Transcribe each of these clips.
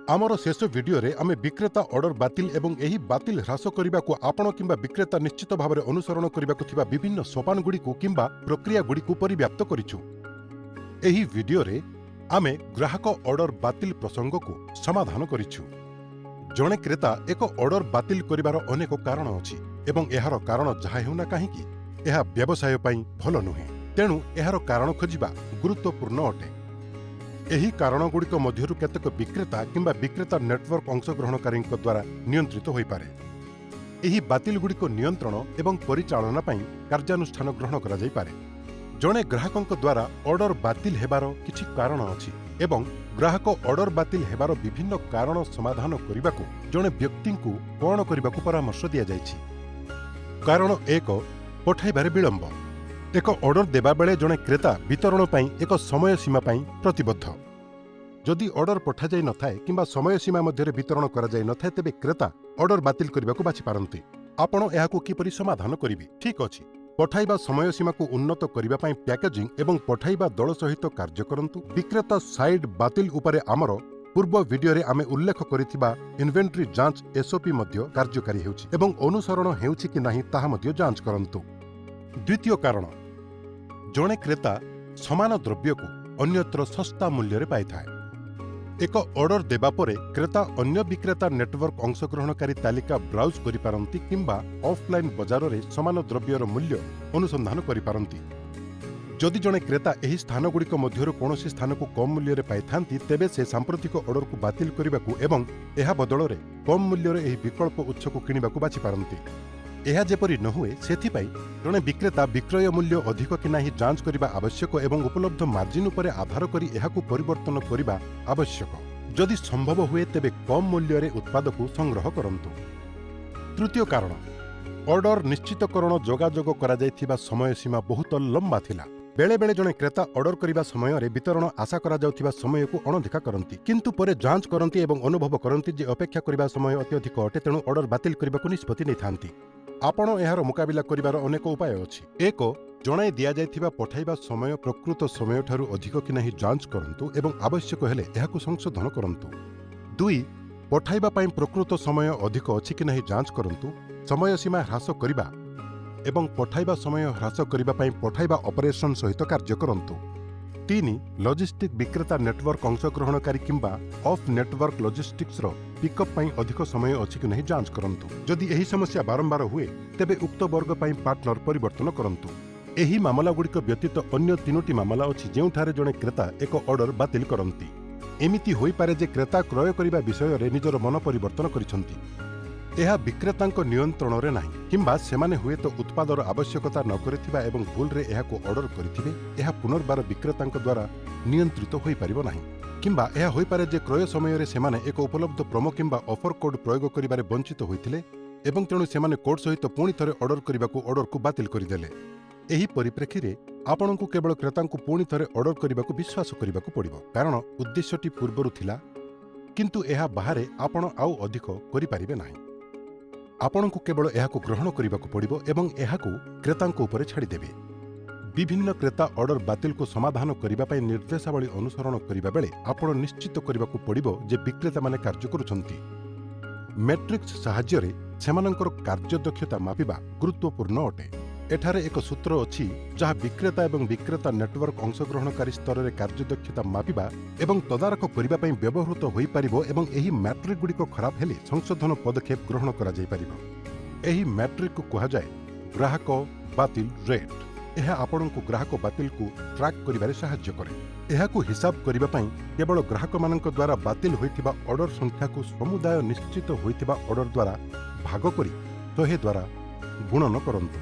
आमर शेष भिडियो रे आमे विक्रेता ऑर्डर बातिल एवं एही बातिल ह्रास करबाकू आपण किंबा विक्रेता निश्चित भाव में अनुसरण करबाकू थिबा विभिन्न सोपान गुड़िकू किंबा प्रक्रिया गुड़िकू परिव्याप्त करिछु। एही भिडियो रे आमे ग्राहक ऑर्डर बातिल प्रसंग को समाधान करिछु। जणे क्रेता एक ऑर्डर बातिल करिवार अनेक कारण अछि एवं एहार कारण जहा हेउना काहेकि एहा व्यवसाय पई भल नुहे, तेणु एहार कारण खोजिबा गुरुत्वपूर्ण अटे। एही कारणगुड़िक मध्यरु केतेक विक्रेता किंबा विक्रेता नेटवर्क अंशग्रहणकारी द्वारा नियंत्रित होई पारे। एही बातिल गुड़िक नियंत्रण एवं परिचालना पई कार्यानुष्ठान ग्रहण करा जाई पारे। जणे ग्राहकंक द्वारा ऑर्डर बातिल हेबार किछि कारण अछि एवं ग्राहक ऑर्डर बातिल हेबार विभिन्न कारण समाधान करिबाकू जणे व्यक्तिंकू कोन करिबाकू परामर्श दिया जायछि। कारण 1, पठाइबारे विलंब। एक ऑर्डर देबा बेले जणे क्रेता वितरण पई एक समय सीमा पई प्रतिबद्ध। जदि ऑर्डर पठा जाई नथाय किंबा समय सीमा मध्यरे वितरण करा जाई नथाय तेबे क्रेता ऑर्डर बातिल करबाकू बाछि पारंती। आपण एहाकू किपरि समाधान करिवे? ठीक अछि, पठाइबा समय सीमा को उन्नत करिबा पई पैकेजिंग एवं पठाइबा दल सहित कार्य करंतु। विक्रेता साइड बातिल उपरे आमर पूर्व वीडियो रे आमे उल्लेख करिथिबा इन्वेंटरी जांच एसओपी मध्य कार्यकारी हेउछि एवं अनुसरण हेउछि कि नाही ताहा मध्य जांच करंतु। द्वितीय कारण, जणे क्रेता समान द्रव्य को अन्यत्र सस्ता मूल्य रे पाई थाए। एक ऑर्डर देबा परे क्रेता अन्य विक्रेता नेटवर्क अंशग्रहणकारी तालिका ब्राउज करि पारंती किंबा ऑफलाइन बाजार रे समान द्रव्यर मूल्य अनुसंधान करि पारंती। जदि जणे क्रेता एही स्थान गुड़िक मध्यरु कोनोसी स्थान को कम मूल्य रे पाई थांती तेबे से सांप्रतिक ऑर्डर को बातिल करिबाकू एवं एहा बदल रे कम मूल्य रे एही विकल्प उत्स को किनिबाकू बाछि पारंती। एहा जेपरि न हुए सेथिपाई जणे विक्रेता विक्रय मूल्य अधिक कि नाही जांच करिबा आवश्यक एवं उपलब्ध मार्जिन उपरे आधार करी एहाकू परिवर्तन करिबा आवश्यक। जदि संभव हुए तेबे कम मूल्य रे उत्पाद को संग्रह करंतु। तृतीय कारण, ऑर्डर निश्चितकरण जोगाजोग करा जायथिबा समय सीमा बहुत लंबा थिला। बेले बेले जणे क्रेता ऑर्डर करिबा समय रे वितरण आशा करा जाउथिबा समय को अणदेखा करंती, किंतु परे जांच करंती एवं अनुभव करंती जे अपेक्षा करिबा समय अत्यधिक अटे, तेणु ऑर्डर बातिल करिबाकू निष्पत्ति नै थांती। आपण एहार मुकाबिला करिबार अनेक उपाय अछि। 1, जणाई दिया जायथिबा पठाइबा समय प्रकृत समय ठारू अधिक कि नाही जांच करंतु एवं आवश्यक हेले एहाकू संशोधन करंतु। 2, पठाइबा पई प्रकृत समय अधिक अछि कि नाही जांच करंतु। समय सीमा ह्रास करिबा एवं पठाइबा समय ह्रास करिबा पई पठाइबा ऑपरेशन सहित कार्य करंतु। 3, लॉजिस्टिक विक्रेता नेटवर्क अंशग्रहणकारी किंबा ऑफ नेटवर्क लॉजिस्टिक्स रो पिकअप पई अधिक समय अछि कि नहीं जांच करंतु। जदि एही समस्या बारंबार हुए तेबे उक्त वर्ग पई पार्टनर परिवर्तन करंतु। एही मामला गुड़िक व्यतीत अन्य 3टी मामला अछि जेउठारे जणे क्रेता एक ऑर्डर बातिल करंती। एमिति होई पारे जे क्रेता क्रय करिबा विषय रे निजर मन परिवर्तन करिसंती। एहा विक्रेतांक नियंत्रण रे नाही किंबा सेमाने हुए तो उत्पादर आवश्यकता न करिथिबा एवं भूल रे एहाको ऑर्डर करिथिबे एहा पुनर्बार विक्रेतांक द्वारा नियंत्रित होई परिबो नाही। किंबा एहा होई पारे जे क्रय समय रे सेमाने एक उपलब्ध प्रोमो किंबा ऑफर कोड प्रयोग करिबारे वंचित होइथिले एवं तेणु सेमाने कोड सहित पुणी थरे ऑर्डर करिबाकू ऑर्डर को बातिल करिदेले। एही परिप्रेक्षी रे आपणकू केवल क्रेतांकू पुणी थरे ऑर्डर करिबाकू विश्वास करिबाकू पड़िबो, कारण उद्देश्यटी पूर्वरु थिला किंतु एहा बाहरे आपण आउ अधिक करि पारिबे नाही। आपणकू केवल एहाकू ग्रहण करिबाकू पड़िबो एवं एहाकू क्रेतांकू उपरे छाड़ी देबे। विभिन्न क्रेता ऑर्डर बातिल को समाधान करिबा पई निर्देशावली अनुसरण करिबा बेले आपण निश्चित करिबाकू पड़िबो जे विक्रेता माने कार्य करूछंती। मैट्रिक्स सहाय्य रे सेमानंकर कार्य दक्षता मापिबा गुरुत्वपूर्ण अटे। एठारे एक सूत्र अछि जहा विक्रेता एवं विक्रेता नेटवर्क अंशग्रहणकारी स्तर रे कार्य दक्षता मापिबा एवं तदारख करिबा पई व्यवहृत होई परिबो एवं एही मैट्रिक गुड़िक खराब हेले संशोधन पदक्षेप ग्रहण करा जाई परिबो। एही मैट्रिक को कहा जाय ग्राहक बातिल रेट। एहा आपणकू ग्राहक बातिल को ट्रैक करिबारे सहाय्य करे। एहाकू हिसाब करिबा पई केवल ग्राहक मानक द्वारा बातिल होइथिबा ऑर्डर संख्या को समुदाय निश्चित होइथिबा ऑर्डर द्वारा भाग करी 100 द्वारा गुणन करंतु।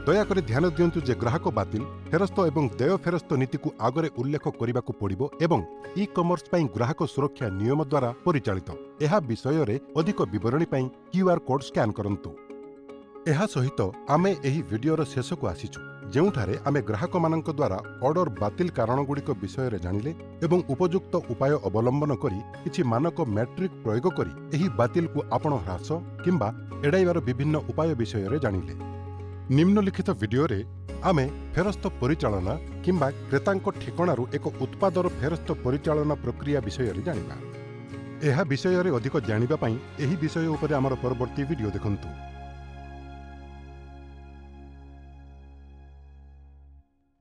दयाकरी ध्यान दियंतु जे ग्राहक बातिल फेरस्त एवं देय फेरस्त नीति को आगरे उल्लेख करिबाकू पड़िबो एवं ई कॉमर्स पई ग्राहक सुरक्षा नियम द्वारा परिचालित। एहा विषय रे अधिक विवरणी पई क्यूआर कोड स्कैन करंतु। एहा सहित आमे एही वीडियोर शेष को आसीछु जेउठारे आमे ग्राहक मानक द्वारा ऑर्डर बातिल कारण गुड़िक विषय रे जानिले एवं उपयुक्त उपाय अवलंबन करी किछि मानक मैट्रिक प्रयोग करी एही बातिल को आपण ह्रास किंबा एडाइबार विभिन्न उपाय विषय रे जानिले। निम्नलिखित वीडियो रे आमे फेरस्त परिचालना किंबा क्रेतांक ठिकाणारू एक उत्पादर फेरस्त परिचालना प्रक्रिया विषय रे जानिबा। ଏହା ବିଷୟରେ ଅଧିକ ଜାଣିବା ପାଇଁ ଏହି ବିଷୟ ଉପରେ ଆମର ପରବର୍ତ୍ତୀ ଭିଡିଓ ଦେଖନ୍ତୁ।